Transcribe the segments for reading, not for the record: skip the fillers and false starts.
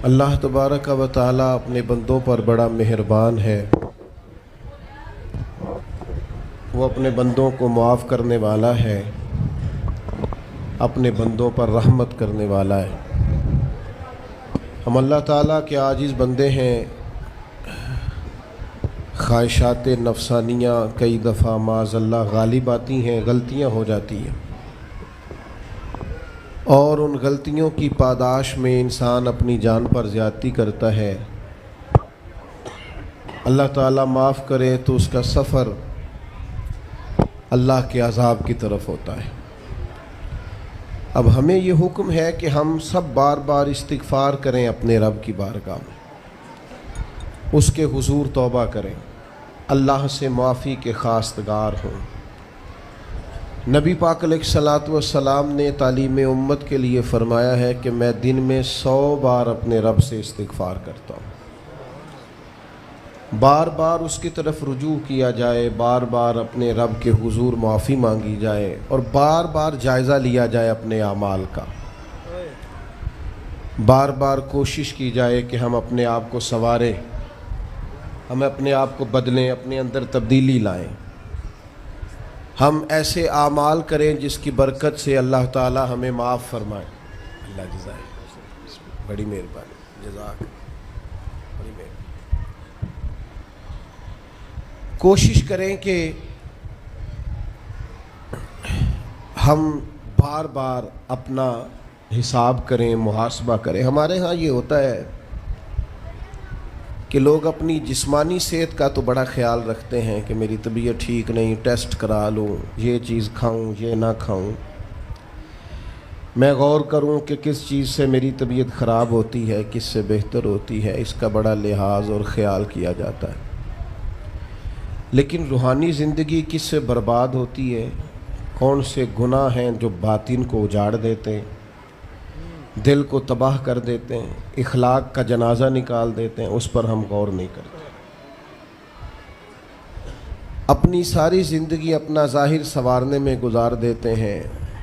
اللہ تبارک و تعالی اپنے بندوں پر بڑا مہربان ہے، وہ اپنے بندوں کو معاف کرنے والا ہے، اپنے بندوں پر رحمت کرنے والا ہے۔ ہم اللہ تعالیٰ کے عاجز بندے ہیں، خواہشات نفسانیہ کئی دفعہ معاذ اللہ غالب آتی ہیں، غلطیاں ہو جاتی ہیں، اور ان غلطیوں کی پاداش میں انسان اپنی جان پر زیادتی کرتا ہے۔ اللہ تعالیٰ معاف کرے تو اس کا سفر اللہ کے عذاب کی طرف ہوتا ہے۔ اب ہمیں یہ حکم ہے کہ ہم سب بار بار استغفار کریں اپنے رب کی بارگاہ میں، اس کے حضور توبہ کریں، اللہ سے معافی کے خواستگار ہوں۔ نبی پاک علیہ الصلوۃ والسلام نے تعلیم امت کے لیے فرمایا ہے کہ میں دن میں 100 بار اپنے رب سے استغفار کرتا ہوں۔ بار بار اس کی طرف رجوع کیا جائے، بار بار اپنے رب کے حضور معافی مانگی جائے، اور بار بار جائزہ لیا جائے اپنے اعمال کا۔ بار بار کوشش کی جائے کہ ہم اپنے آپ کو سنواریں، ہم اپنے آپ کو بدلیں، اپنے اندر تبدیلی لائیں، ہم ایسے اعمال کریں جس کی برکت سے اللہ تعالی ہمیں معاف فرمائے۔ اللہ جزائے بڑی مہربانی، جزاک بڑی مہربانی۔ کوشش کریں کہ ہم بار بار اپنا حساب کریں، محاسبہ کریں۔ ہمارے ہاں یہ ہوتا ہے کہ لوگ اپنی جسمانی صحت کا تو بڑا خیال رکھتے ہیں کہ میری طبیعت ٹھیک نہیں، ٹیسٹ کرا لوں، یہ چیز کھاؤں، یہ نہ کھاؤں، میں غور کروں کہ کس چیز سے میری طبیعت خراب ہوتی ہے، کس سے بہتر ہوتی ہے، اس کا بڑا لحاظ اور خیال کیا جاتا ہے۔ لیکن روحانی زندگی کس سے برباد ہوتی ہے؟ کون سے گناہ ہیں جو باطن کو اجاڑ دیتے ہیں، دل کو تباہ کر دیتے ہیں، اخلاق کا جنازہ نکال دیتے ہیں، اس پر ہم غور نہیں کرتے۔ اپنی ساری زندگی اپنا ظاہر سنوارنے میں گزار دیتے ہیں،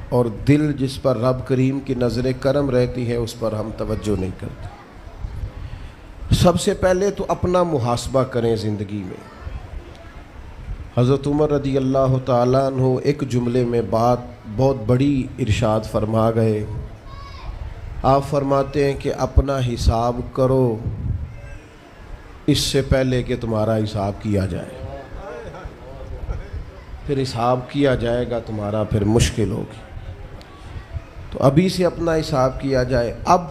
اور دل جس پر رب کریم کی نظر کرم رہتی ہے اس پر ہم توجہ نہیں کرتے۔ سب سے پہلے تو اپنا محاسبہ کریں زندگی میں۔ حضرت عمر رضی اللہ تعالیٰ عنہ ایک جملے میں بات بہت بڑی ارشاد فرما گئے۔ آپ فرماتے ہیں کہ اپنا حساب کرو اس سے پہلے کہ تمہارا حساب کیا جائے، پھر حساب کیا جائے گا تمہارا، پھر مشکل ہوگی۔ تو ابھی سے اپنا حساب کیا جائے۔ اب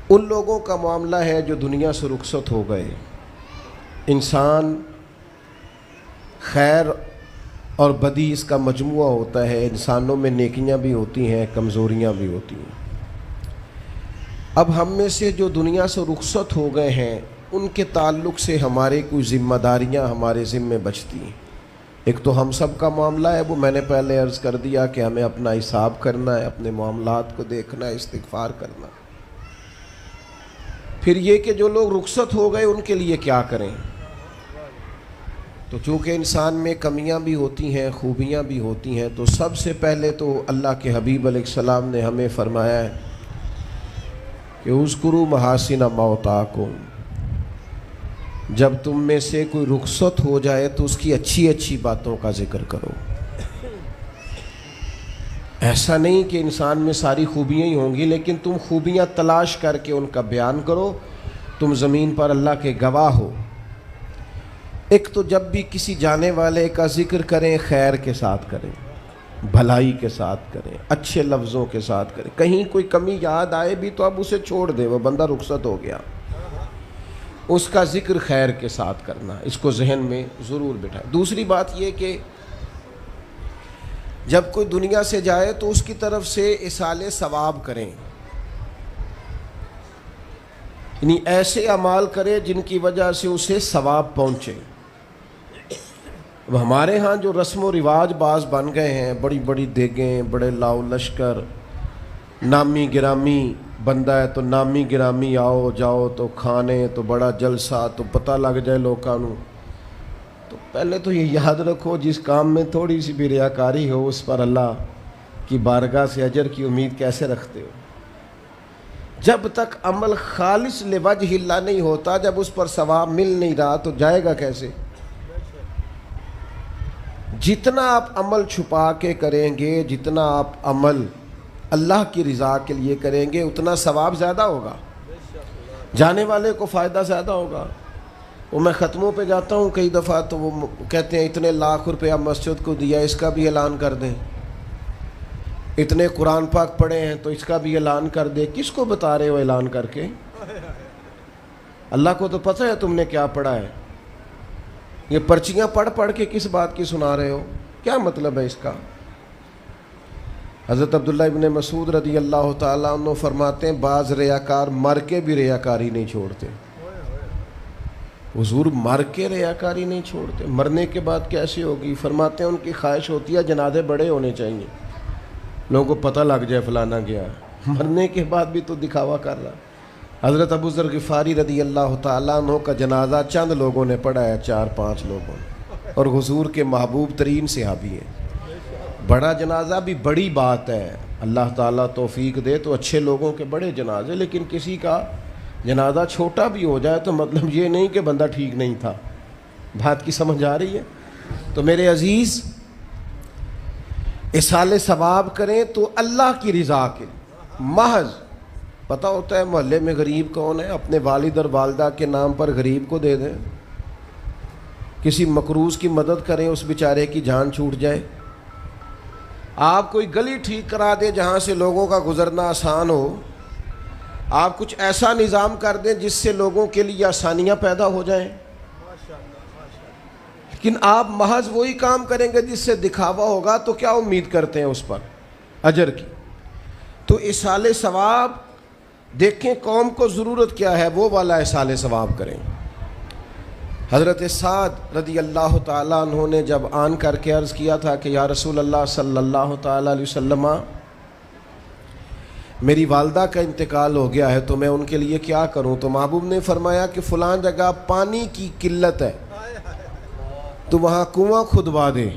ان لوگوں کا معاملہ ہے جو دنیا سے رخصت ہو گئے۔ انسان خیر اور بدی اس کا مجموعہ ہوتا ہے، انسانوں میں نیکیاں بھی ہوتی ہیں، کمزوریاں بھی ہوتی ہیں۔ اب ہم میں سے جو دنیا سے رخصت ہو گئے ہیں ان کے تعلق سے ہمارے کوئی ذمہ داریاں ہمارے ذمے بچتی ہیں۔ ایک تو ہم سب کا معاملہ ہے، وہ میں نے پہلے عرض کر دیا کہ ہمیں اپنا حساب کرنا ہے، اپنے معاملات کو دیکھنا ہے، استغفار کرنا۔ پھر یہ کہ جو لوگ رخصت ہو گئے ان کے لیے کیا کریں؟ تو چونکہ انسان میں کمیاں بھی ہوتی ہیں، خوبیاں بھی ہوتی ہیں، تو سب سے پہلے تو اللہ کے حبیب علیہ السلام نے ہمیں فرمایا ہے کہ اذکروا محاسن موتاکم، جب تم میں سے کوئی رخصت ہو جائے تو اس کی اچھی اچھی باتوں کا ذکر کرو۔ ایسا نہیں کہ انسان میں ساری خوبیاں ہی ہوں گی، لیکن تم خوبیاں تلاش کر کے ان کا بیان کرو، تم زمین پر اللہ کے گواہ ہو۔ ایک تو جب بھی کسی جانے والے کا ذکر کریں خیر کے ساتھ کریں، بھلائی کے ساتھ کریں، اچھے لفظوں کے ساتھ کریں۔ کہیں کوئی کمی یاد آئے بھی تو اب اسے چھوڑ دے، وہ بندہ رخصت ہو گیا، اس کا ذکر خیر کے ساتھ کرنا، اس کو ذہن میں ضرور بٹھائیں۔ دوسری بات یہ کہ جب کوئی دنیا سے جائے تو اس کی طرف سے ایصال ثواب کریں، یعنی ایسے اعمال کرے جن کی وجہ سے اسے ثواب پہنچے۔ اب ہمارے ہاں جو رسم و رواج بعض بن گئے ہیں، بڑی بڑی دیگیں، بڑے لاؤ لشکر، نامی گرامی بندہ ہے تو نامی گرامی آؤ جاؤ تو کھانے تو بڑا جلسہ تو پتہ لگ جائے لوکاں نوں۔ تو پہلے تو یہ یاد رکھو جس کام میں تھوڑی سی بھی ریاکاری ہو اس پر اللہ کی بارگاہ سے اجر کی امید کیسے رکھتے ہو؟ جب تک عمل خالص لوجہ اللہ نہیں ہوتا، جب اس پر ثواب مل نہیں رہا تو جائے گا کیسے؟ جتنا آپ عمل چھپا کے کریں گے، جتنا آپ عمل اللہ کی رضا کے لیے کریں گے، اتنا ثواب زیادہ ہوگا، جانے والے کو فائدہ زیادہ ہوگا۔ وہ میں ختموں پہ جاتا ہوں کئی دفعہ تو وہ کہتے ہیں اتنے لاکھ روپیہ مسجد کو دیا، اس کا بھی اعلان کر دیں، اتنے قرآن پاک پڑھے ہیں تو اس کا بھی اعلان کر دے۔ کس کو بتا رہے ہو اعلان کر کے؟ اللہ کو تو پتہ ہے تم نے کیا پڑھا ہے، یہ پرچیاں پڑھ پڑھ کے کس بات کی سنا رہے ہو؟ کیا مطلب ہے اس کا؟ حضرت عبداللہ ابن مسعود رضی اللہ تعالیٰ عنہ فرماتے ہیں بعض ریاکار مر کے بھی ریاکاری نہیں چھوڑتے۔ حضور مر کے ریاکاری نہیں چھوڑتے، مرنے کے بعد کیسے ہوگی؟ فرماتے ہیں ان کی خواہش ہوتی ہے جنازے بڑے ہونے چاہیے، لوگوں کو پتہ لگ جائے فلانا گیا، مرنے کے بعد بھی تو دکھاوا کر رہا۔ حضرت ابو ذر غفاری رضی اللہ تعالیٰ عنہ کا جنازہ چند لوگوں نے پڑھا ہے، 4-5 لوگوں نے، اور حضور کے محبوب ترین صحابی ہیں۔ بڑا جنازہ بھی بڑی بات ہے، اللہ تعالیٰ توفیق دے تو اچھے لوگوں کے بڑے جنازے، لیکن کسی کا جنازہ چھوٹا بھی ہو جائے تو مطلب یہ نہیں کہ بندہ ٹھیک نہیں تھا۔ بات کی سمجھ آ رہی ہے؟ تو میرے عزیز، اصال ثواب کریں تو اللہ کی رضا کے محض پتہ ہوتا ہے محلے میں غریب کون ہے، اپنے والد اور والدہ کے نام پر غریب کو دے دیں، کسی مقروض کی مدد کریں، اس بیچارے کی جان چھوٹ جائے۔ آپ کوئی گلی ٹھیک کرا دیں جہاں سے لوگوں کا گزرنا آسان ہو، آپ کچھ ایسا نظام کر دیں جس سے لوگوں کے لیے آسانیاں پیدا ہو جائیں، لیکن آپ محض وہی کام کریں گے جس سے دکھاوا ہوگا تو کیا امید کرتے ہیں اس پر اجر کی؟ تو اصال ثواب دیکھیں قوم کو ضرورت کیا ہے، وہ والا اصال ثواب کریں۔ حضرت سعد رضی اللہ تعالیٰ عنہ نے جب آن کر کے عرض کیا تھا کہ یا رسول اللہ صلی اللہ تعالیٰ علیہ وسلم، میری والدہ کا انتقال ہو گیا ہے تو میں ان کے لیے کیا کروں؟ تو محبوب نے فرمایا کہ فلاں جگہ پانی کی قلت ہے تو وہاں کنواں کھدوا دے۔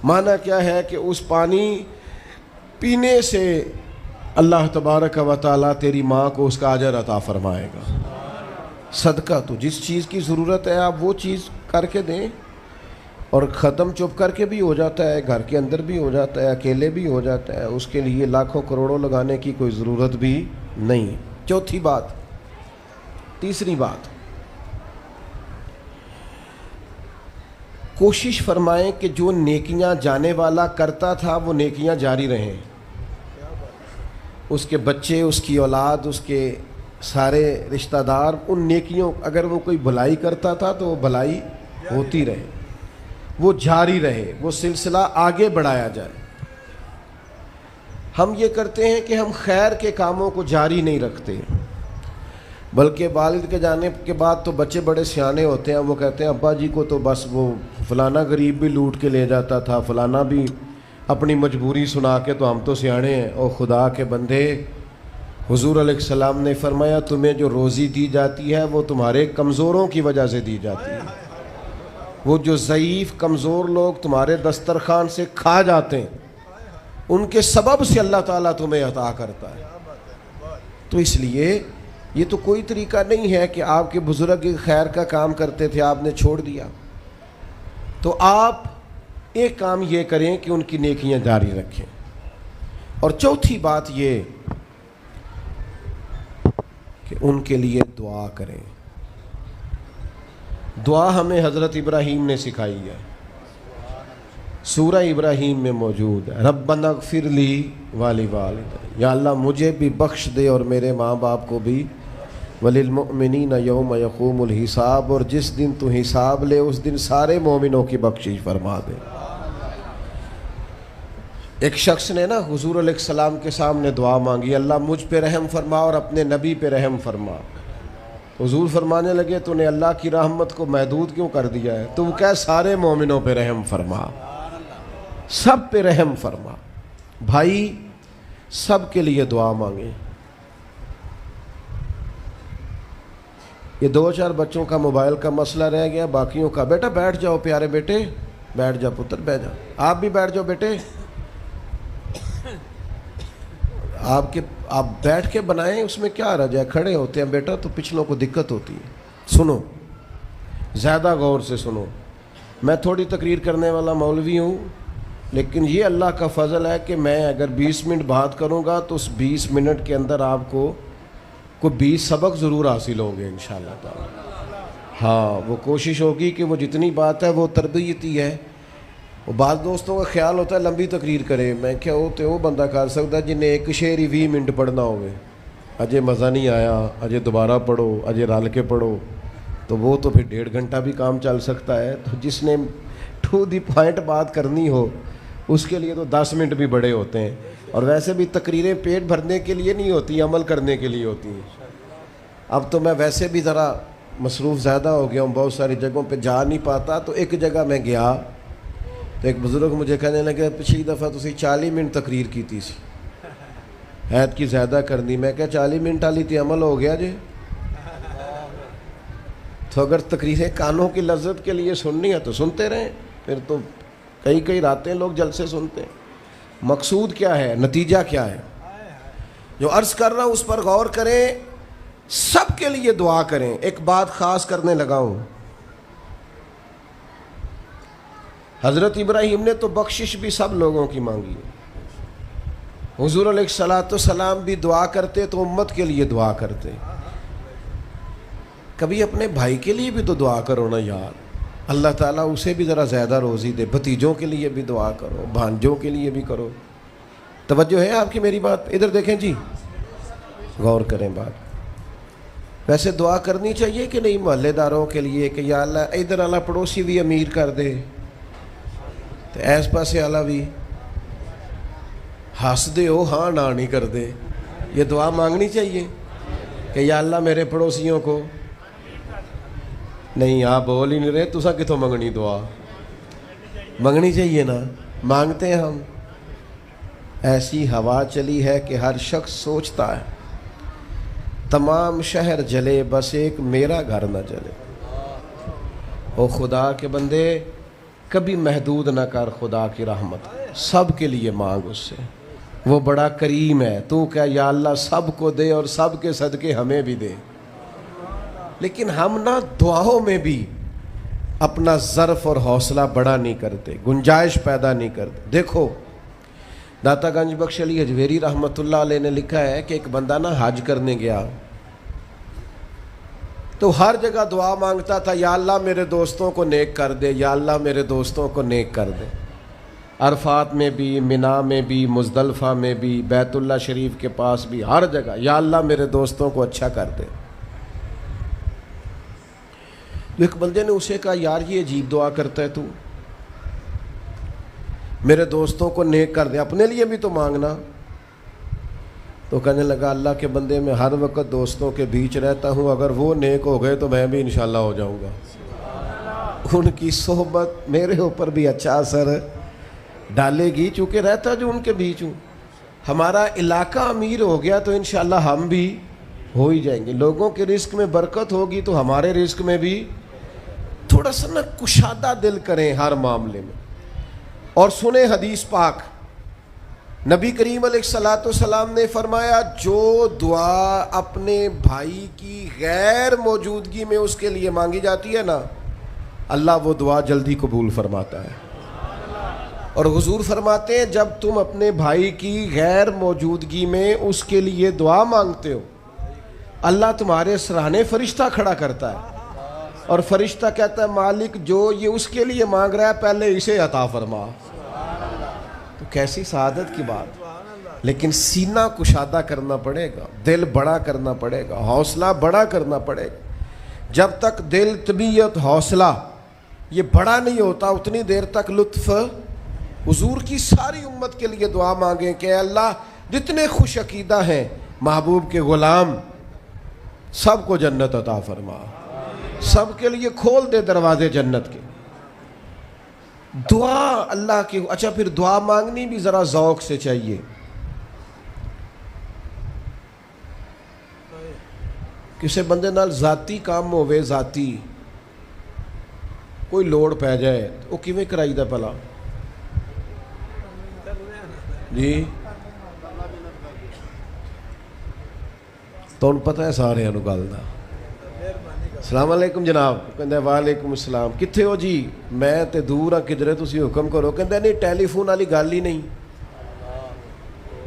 معنی کیا ہے کہ اس پانی پینے سے اللہ تبارک و تعالیٰ تیری ماں کو اس کا اجر عطا فرمائے گا۔ صدقہ تو جس چیز کی ضرورت ہے آپ وہ چیز کر کے دیں، اور ختم چپ کر کے بھی ہو جاتا ہے، گھر کے اندر بھی ہو جاتا ہے، اکیلے بھی ہو جاتا ہے، اس کے لیے لاکھوں کروڑوں لگانے کی کوئی ضرورت بھی نہیں۔ چوتھی بات، تیسری بات، کوشش فرمائیں کہ جو نیکیاں جانے والا کرتا تھا وہ نیکیاں جاری رہیں، اس کے بچے، اس کی اولاد، اس کے سارے رشتہ دار ان نیکیوں، اگر وہ کوئی بھلائی کرتا تھا تو وہ بھلائی ہوتی رہے، وہ جاری رہے، وہ سلسلہ آگے بڑھایا جائے۔ ہم یہ کرتے ہیں کہ ہم خیر کے کاموں کو جاری نہیں رکھتے، بلکہ والد کے جانے کے بعد تو بچے بڑے سیانے ہوتے ہیں، وہ کہتے ہیں ابا جی کو تو بس وہ فلانا غریب بھی لوٹ کے لے جاتا تھا، فلانا بھی اپنی مجبوری سنا کے، تو ہم تو سیانے ہیں۔ او خدا کے بندے، حضور علیہ السلام نے فرمایا تمہیں جو روزی دی جاتی ہے وہ تمہارے کمزوروں کی وجہ سے دی جاتی ہے، وہ جو ضعیف کمزور لوگ تمہارے دسترخوان سے کھا جاتے ہیں ان کے سبب سے اللہ تعالیٰ تمہیں عطا کرتا ہے۔ تو اس لیے یہ تو کوئی طریقہ نہیں ہے کہ آپ کے بزرگ خیر کا کام کرتے تھے آپ نے چھوڑ دیا، تو آپ ایک کام یہ کریں کہ ان کی نیکیاں جاری رکھیں۔ اور چوتھی بات یہ کہ ان کے لیے دعا کریں۔ دعا ہمیں حضرت ابراہیم نے سکھائی ہے، سورہ ابراہیم میں موجود ہے، ربنا اغفر لی ولوالدی، یا اللہ مجھے بھی بخش دے اور میرے ماں باپ کو بھی، وللمؤمنین یوم یقوم الحساب، اور جس دن تو حساب لے اس دن سارے مومنوں کی بخشش فرما دے۔ ایک شخص نے نا حضور علیہ السلام کے سامنے دعا مانگی، اللہ مجھ پہ رحم فرما اور اپنے نبی پہ رحم فرما۔ حضور فرمانے لگے تو نے اللہ کی رحمت کو محدود کیوں کر دیا ہے؟ تو کہہ سارے مومنوں پہ رحم فرما، سب پہ رحم فرما۔ بھائی سب کے لیے دعا مانگیں۔ یہ 2-4 بچوں کا موبائل کا مسئلہ رہ گیا، باقیوں کا بیٹا بیٹھ جاؤ، پیارے بیٹے بیٹھ جاؤ، پتر بیٹھ جاؤ، آپ بھی بیٹھ جاؤ بیٹے، آپ بیٹھ کے بنائیں، اس میں کیا رجا ہے، کھڑے ہوتے ہیں بیٹا تو پچھلوں کو دقت ہوتی ہے۔ سنو، زیادہ غور سے سنو، میں تھوڑی تقریر کرنے والا مولوی ہوں، لیکن یہ اللہ کا فضل ہے کہ میں اگر 20 منٹ بات کروں گا تو اس 20 منٹ کے اندر آپ کو کوئی 20 سبق ضرور حاصل ہوں گے انشاءاللہ تعالی۔ ہاں، وہ کوشش ہوگی کہ وہ جتنی بات ہے وہ تربیتی ہے۔ وہ بعض دوستوں کا خیال ہوتا ہے لمبی تقریر کرے، میں کیا ہوتے وہ بندہ کر سکتا ہے جنہیں ایک شعر ہی 20 منٹ پڑھنا ہوئے، اجے مزہ نہیں آیا، اجے دوبارہ پڑھو، اجے رل کے پڑھو، تو وہ تو پھر 1.5 گھنٹہ بھی کام چل سکتا ہے۔ تو جس نے ٹو دی پوائنٹ بات کرنی ہو اس کے لیے تو 10 منٹ بھی بڑے ہوتے ہیں، اور ویسے بھی تقریریں پیٹ بھرنے کے لیے نہیں ہوتی، عمل کرنے کے لیے ہوتی ہیں۔ اب تو میں ویسے بھی ذرا مصروف زیادہ ہو گیا ہوں، بہت ساری جگہوں پہ جا نہیں پاتا، تو ایک جگہ میں گیا تو ایک بزرگ مجھے کہنے لگے پچھلی دفعہ تسی 40 منٹ تقریر کی تھی سی، عید کی زیادہ کرنی۔ میں کہا 40 منٹ والی تھی عمل ہو گیا جی۔ تو اگر تقریریں کانوں کی لذت کے لیے سننی ہے تو سنتے رہیں، پھر تو کئی راتیں لوگ جلسے سنتے ہیں۔ مقصود کیا ہے، نتیجہ کیا ہے؟ جو عرض کر رہا ہوں اس پر غور کریں، سب کے لیے دعا کریں۔ ایک بات خاص کرنے لگا ہوں، حضرت ابراہیم نے تو بخشش بھی سب لوگوں کی مانگی، حضور علیہ الصلوۃ والسلام بھی دعا کرتے تو امت کے لیے دعا کرتے۔ کبھی اپنے بھائی کے لیے بھی تو دعا کرو نا یار، اللہ تعالیٰ اسے بھی ذرا زیادہ روزی دے، بھتیجوں کے لیے بھی دعا کرو، بھانجوں کے لیے بھی کرو۔ توجہ ہے آپ کی میری بات؟ ادھر دیکھیں جی، غور کریں بات۔ ویسے دعا کرنی چاہیے کہ نہیں محلے داروں کے لیے کہ یا اللہ ادھر والا پڑوسی بھی امیر کر دے تو ایس پاسے والا بھی ہنس دے ہو ہاں نہ نہیں کر دے، یہ دعا مانگنی چاہیے کہ یا اللہ میرے پڑوسیوں کو۔ نہیں آپ بول ہی نہیں رہے، تسا کتوں منگنی دعا؟ منگنی چاہیے نا، مانگتے ہیں ہم۔ ایسی ہوا چلی ہے کہ ہر شخص سوچتا ہے تمام شہر جلے بس ایک میرا گھر نہ جلے۔ او خدا کے بندے کبھی محدود نہ کر خدا کی رحمت، سب کے لیے مانگ اس سے، وہ بڑا کریم ہے۔ تو کہہ یا اللہ سب کو دے اور سب کے صدقے ہمیں بھی دے۔ لیکن ہم نہ دعاؤں میں بھی اپنا ظرف اور حوصلہ بڑا نہیں کرتے، گنجائش پیدا نہیں کرتے۔ دیکھو داتا گنج بخش علی حجویری رحمۃ اللہ علیہ نے لکھا ہے کہ ایک بندہ نا حج کرنے گیا تو ہر جگہ دعا مانگتا تھا، یا اللہ میرے دوستوں کو نیک کر دے، یا اللہ میرے دوستوں کو نیک کر دے۔ عرفات میں بھی، مینا میں بھی، مزدلفہ میں بھی، بیت اللہ شریف کے پاس بھی، ہر جگہ یا اللہ میرے دوستوں کو اچھا کر دے۔ ایک بندے نے اسے کہا یار یہ عجیب دعا کرتا ہے تو، میرے دوستوں کو نیک کر دے، اپنے لیے بھی تو مانگنا۔ تو کہنے لگا اللہ کے بندے میں ہر وقت دوستوں کے بیچ رہتا ہوں، اگر وہ نیک ہو گئے تو میں بھی انشاءاللہ ہو جاؤں گا۔ ان کی صحبت میرے اوپر بھی اچھا اثر ڈالے گی، چونکہ رہتا جو ان کے بیچ ہوں۔ ہمارا علاقہ امیر ہو گیا تو انشاءاللہ ہم بھی ہو ہی جائیں گے۔ لوگوں کے رزق میں برکت ہوگی تو ہمارے رزق میں بھی تھوڑا سا نا کشادہ دل کریں ہر معاملے میں۔ اور سنیں حدیث پاک، نبی کریم علیہ الصلوۃ والسلام نے فرمایا جو دعا اپنے بھائی کی غیر موجودگی میں اس کے لیے مانگی جاتی ہے نا، اللہ وہ دعا جلدی قبول فرماتا ہے۔ اور حضور فرماتے ہیں جب تم اپنے بھائی کی غیر موجودگی میں اس کے لیے دعا مانگتے ہو، اللہ تمہارے سراہنے فرشتہ کھڑا کرتا ہے، اور فرشتہ کہتا ہے مالک جو یہ اس کے لیے مانگ رہا ہے پہلے اسے عطا فرما۔ تو کیسی سعادت کی بات۔ لیکن سینہ کشادہ کرنا پڑے گا، دل بڑا کرنا پڑے گا، حوصلہ بڑا کرنا پڑے گا۔ جب تک دل، طبیعت، حوصلہ یہ بڑا نہیں ہوتا اتنی دیر تک لطف۔ حضور کی ساری امت کے لیے دعا مانگیں کہ اے اللہ جتنے خوش عقیدہ ہیں محبوب کے غلام سب کو جنت عطا فرما، سب کے لیے کھول دے دروازے جنت کے۔ دعا اللہ کی۔ اچھا پھر دعا مانگنی بھی ذرا ذوق سے چاہیے۔ کسی بندے نال ذاتی کام ہوئے، ذاتی کوئی لوڑ پہ جائے وہ کیویں کرائی دا پلا جی؟ ਤੁਹਾਨੂੰ ਪਤਾ ਹੈ ਸਾਰਿਆਂ ਨੂੰ ਗੱਲ ਦਾ। ਸਲਾਮ ਅਲੈਕੁਮ ਜਨਾਬ। ਕਹਿੰਦਾ ਵਾਲੇਕੁਮ ਅਸਲਾਮ। ਕਿੱਥੇ ਹੋ ਜੀ? ਮੈਂ ਤੇ ਦੂਰ ਆ ਕਿਧਰੇ, ਤੁਸੀਂ ਹੁਕਮ ਕਰੋ। ਕਹਿੰਦਾ ਨਹੀਂ ਟੈਲੀਫੋਨ ਵਾਲੀ ਗੱਲ ਹੀ ਨਹੀਂ,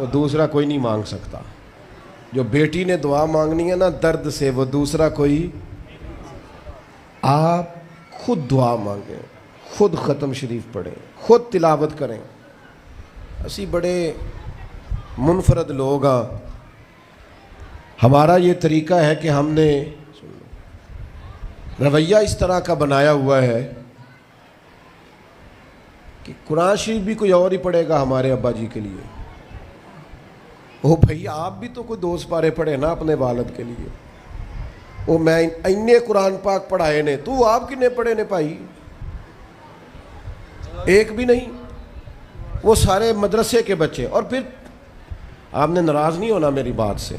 وہ دوسرا کوئی نہیں مانگ سکتا. جو بیٹی نے دعا مانگنی ہے نا درد سے، وہ دوسرا کوئی. آپ خود دعا مانگیں، خود ختم شریف پڑھیں، خود تلاوت کریں. اسی بڑے منفرد لوگ ہاں. ہمارا یہ طریقہ ہے کہ ہم نے رویہ اس طرح کا بنایا ہوا ہے کہ قرآن شریف بھی کوئی اور ہی پڑھے گا ہمارے ابا جی کے لیے. او بھائی آپ بھی تو کوئی 2 سپارے پڑھے نا اپنے والد کے لیے. وہ میں اینے قرآن پاک پڑھائے نے، تو آپ کنے پڑھے نے بھائی؟ ایک بھی نہیں. وہ سارے مدرسے کے بچے. اور پھر آپ نے ناراض نہیں ہونا میری بات سے.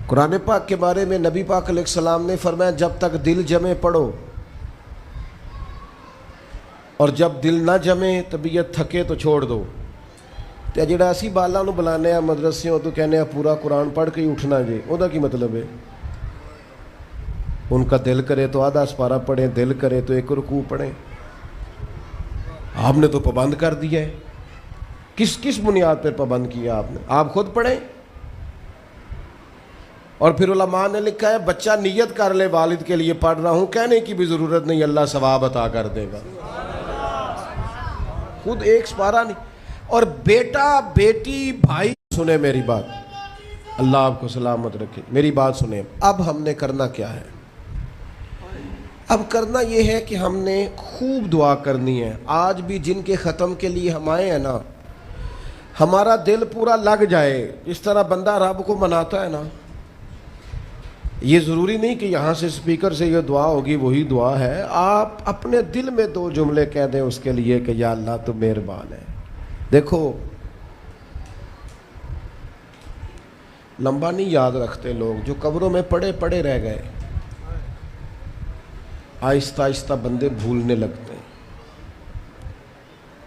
قرآن پاک کے بارے میں نبی پاک علیہ السلام نے فرمایا جب تک دل جمے پڑھو، اور جب دل نہ جمے طبیعت تھکے تو چھوڑ دو. تے جڑا اسی بالاں نو بلانے آ مدرسیوں تو کہنے آ پورا قرآن پڑھ کے ہی اٹھنا جے، او دا کی مطلب ہے؟ ان کا دل کرے تو آدھا سپارہ پڑھیں، دل کرے تو 1 رکوع پڑھیں. آپ نے تو پابند کر دیا ہے. کس بنیاد پر پابند کیا آپ نے؟ آپ خود پڑھیں. اور پھر علماء نے لکھا ہے بچہ نیت کر لے والد کے لیے پڑھ رہا ہوں، کہنے کی بھی ضرورت نہیں، اللہ ثواب عطا کر دے گا. خود ایک سپارہ نہیں. اور بیٹا بیٹی بھائی سنیں میری بات، اللہ آپ کو سلامت رکھے. میری بات سنیں. اب ہم نے کرنا کیا ہے؟ اب کرنا یہ ہے کہ ہم نے خوب دعا کرنی ہے. آج بھی جن کے ختم کے لیے ہم آئے ہیں نا، ہمارا دل پورا لگ جائے. اس طرح بندہ رب کو مناتا ہے نا، یہ ضروری نہیں کہ یہاں سے سپیکر سے یہ دعا ہوگی وہی دعا ہے. آپ اپنے دل میں 2 جملے کہہ دیں اس کے لیے کہ یا اللہ تو مہربان ہے. دیکھو لمبا نہیں یاد رکھتے لوگ، جو قبروں میں پڑے رہ گئے. آہستہ آہستہ بندے بھولنے لگتے ہیں.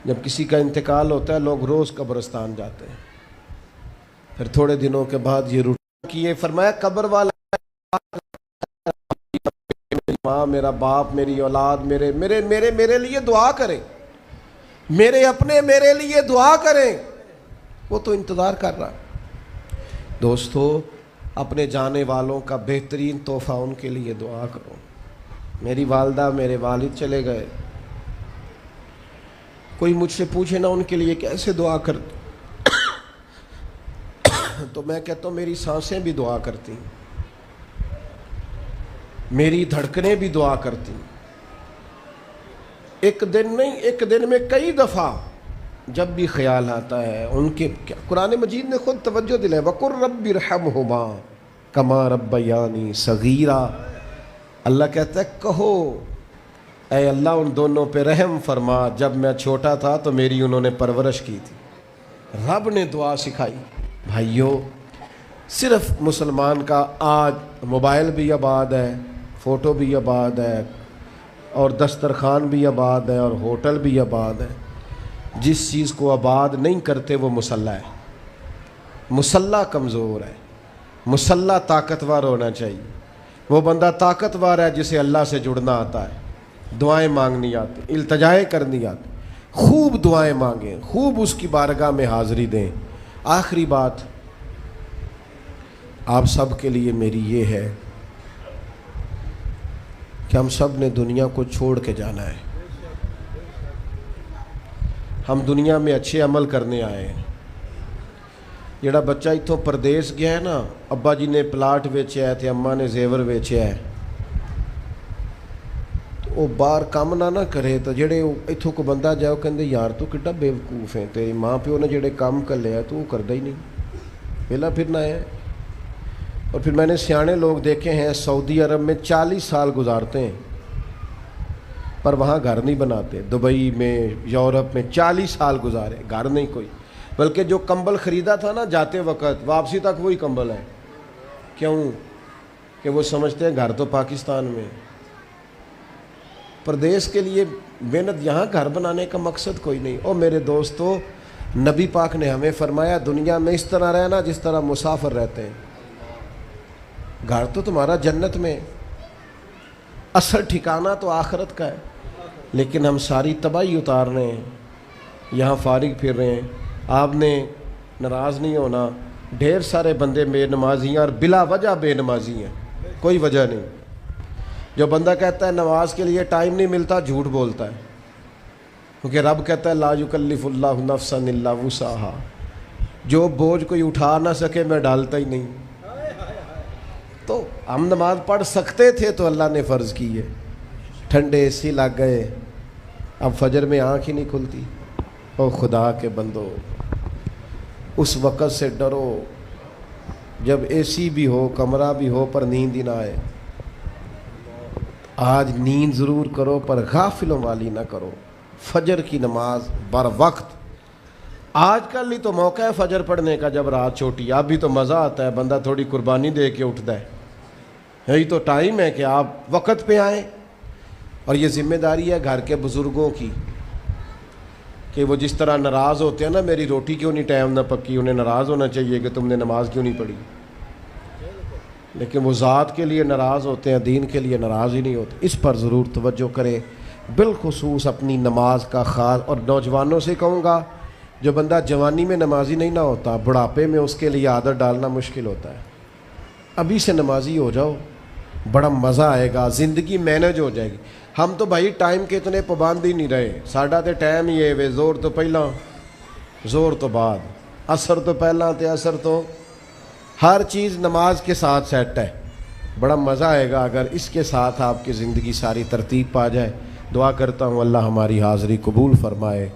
جب کسی کا انتقال ہوتا ہے لوگ روز قبرستان جاتے ہیں. پھر تھوڑے دنوں کے بعد یہ روٹین کیے. فرمایا قبر والا میری ماں، میرا باپ، میری اولاد میرے میرے میرے میرے لیے دعا کریں، میرے اپنے میرے لیے دعا کریں. وہ تو انتظار کر رہا. دوستو اپنے جانے والوں کا بہترین تحفہ ان کے لیے دعا کرو. میری والدہ میرے والد چلے گئے، کوئی مجھ سے پوچھے نا ان کے لیے کیسے دعا کرتے تو میں کہتا ہوں میری سانسیں بھی دعا کرتی، میری دھڑکنیں بھی دعا کرتی. ایک دن نہیں، ایک دن میں کئی دفعہ جب بھی خیال آتا ہے ان کے. قرآن مجید نے خود توجہ دلائی وَقُلْ رَبِّ ارْحَمْهُمَا كَمَا رَبَّيَانِي صَغِيرًا. اللہ کہتا ہے کہو اے اللہ ان دونوں پہ رحم فرما، جب میں چھوٹا تھا تو میری انہوں نے پرورش کی تھی. رب نے دعا سکھائی. بھائیو صرف مسلمان کا آج موبائل بھی آباد ہے، فوٹو بھی آباد ہے، اور دسترخوان بھی آباد ہے، اور ہوٹل بھی آباد ہے. جس چیز کو آباد نہیں کرتے وہ مسلح ہے. مسلح کمزور ہے، مسلح طاقتور ہونا چاہیے. وہ بندہ طاقتور ہے جسے اللہ سے جڑنا آتا ہے، دعائیں مانگنی آتی، التجائیں کرنی آتی. خوب دعائیں مانگیں، خوب اس کی بارگاہ میں حاضری دیں. آخری بات آپ سب کے لیے میری یہ ہے کہ ہم سب نے دنیا کو چھوڑ کے جانا ہے. ہم دنیا میں اچھے عمل کرنے آئے ہیں. جڑا بچہ اتوں پردیس گیا ہے نا، ابا جی نے پلاٹ ویچیا ہے تے اماں نے زیور ویچیا ہے، وہ باہر کام نہ کرے تو جڑے اتوں کو بندہ جائے وہ کہندے یار تو کڈا بیوقوف ہے، تیری ماں پیو نے جڑے کام کر لیا تو وہ کردا ہی نہیں، ویلا پھرنا ہے. اور پھر میں نے سیانے لوگ دیکھے ہیں سعودی عرب میں 40 سال گزارتے ہیں پر وہاں گھر نہیں بناتے. دبئی میں، یورپ میں 40 سال گزارے، گھر نہیں کوئی. بلکہ جو کمبل خریدا تھا نا جاتے وقت واپسی تک وہی کمبل ہے. کیوں؟ کہ وہ سمجھتے ہیں گھر تو پاکستان میں. پردیس کے لیے محنت، یہاں گھر بنانے کا مقصد کوئی نہیں. اور میرے دوستو نبی پاک نے ہمیں فرمایا دنیا میں اس طرح رہنا جس طرح مسافر رہتے ہیں. گھر تو تمہارا جنت میں، اصل ٹھکانہ تو آخرت کا ہے. لیکن ہم ساری تباہی اتار رہے ہیں، یہاں فارغ پھر رہے ہیں. آپ نے ناراض نہیں ہونا. ڈھیر سارے بندے بے نمازی ہیں اور بلا وجہ بے نمازی ہیں, کوئی وجہ نہیں. جو بندہ کہتا ہے نماز کے لیے ٹائم نہیں ملتا, جھوٹ بولتا ہے, کیونکہ رب کہتا ہے لا یکلف اللہ نفسا الا وسعہا, جو بوجھ کوئی اٹھا نہ سکے میں ڈالتا ہی نہیں. تو ہم نماز پڑھ سکتے تھے تو اللہ نے فرض کی ہے. ٹھنڈے اے سی لگ گئے, اب فجر میں آنکھ ہی نہیں کھلتی. او خدا کے بندو, اس وقت سے ڈرو جب اے سی بھی ہو, کمرہ بھی ہو, پر نیند ہی نہ آئے. آج نیند ضرور کرو پر غافلوں والی نہ کرو. فجر کی نماز بر وقت. آج کل ہی تو موقع ہے فجر پڑھنے کا جب رات چھوٹی. اب بھی تو مزہ آتا ہے, بندہ تھوڑی قربانی دے کے اٹھتا ہے. یہی تو ٹائم ہے کہ آپ وقت پہ آئیں. اور یہ ذمہ داری ہے گھر کے بزرگوں کی کہ وہ جس طرح ناراض ہوتے ہیں نا, میری روٹی کیوں نہیں ٹائم نہ پکی, انہیں ناراض ہونا چاہیے کہ تم نے نماز کیوں نہیں پڑھی. لیکن وہ ذات کے لیے ناراض ہوتے ہیں, دین کے لیے ناراض ہی نہیں ہوتے. اس پر ضرور توجہ کریں, بالخصوص اپنی نماز کا خاص. اور نوجوانوں سے کہوں گا, جو بندہ جوانی میں نمازی نہیں نہ ہوتا, بڑھاپے میں اس کے لیے عادت ڈالنا مشکل ہوتا ہے. ابھی سے نمازی ہو جاؤ, بڑا مزہ آئے گا, زندگی مینج ہو جائے گی. ہم تو بھائی ٹائم کے اتنے پابند ہی نہیں رہے. ساڈا تے ٹائم ہی ہے وے, زور تو پہلا زور تو بعد, عصر تو پہلا تے عصر تو, ہر چیز نماز کے ساتھ سیٹ ہے. بڑا مزہ آئے گا اگر اس کے ساتھ آپ کی زندگی ساری ترتیب پا جائے. دعا کرتا ہوں اللہ ہماری حاضری قبول فرمائے.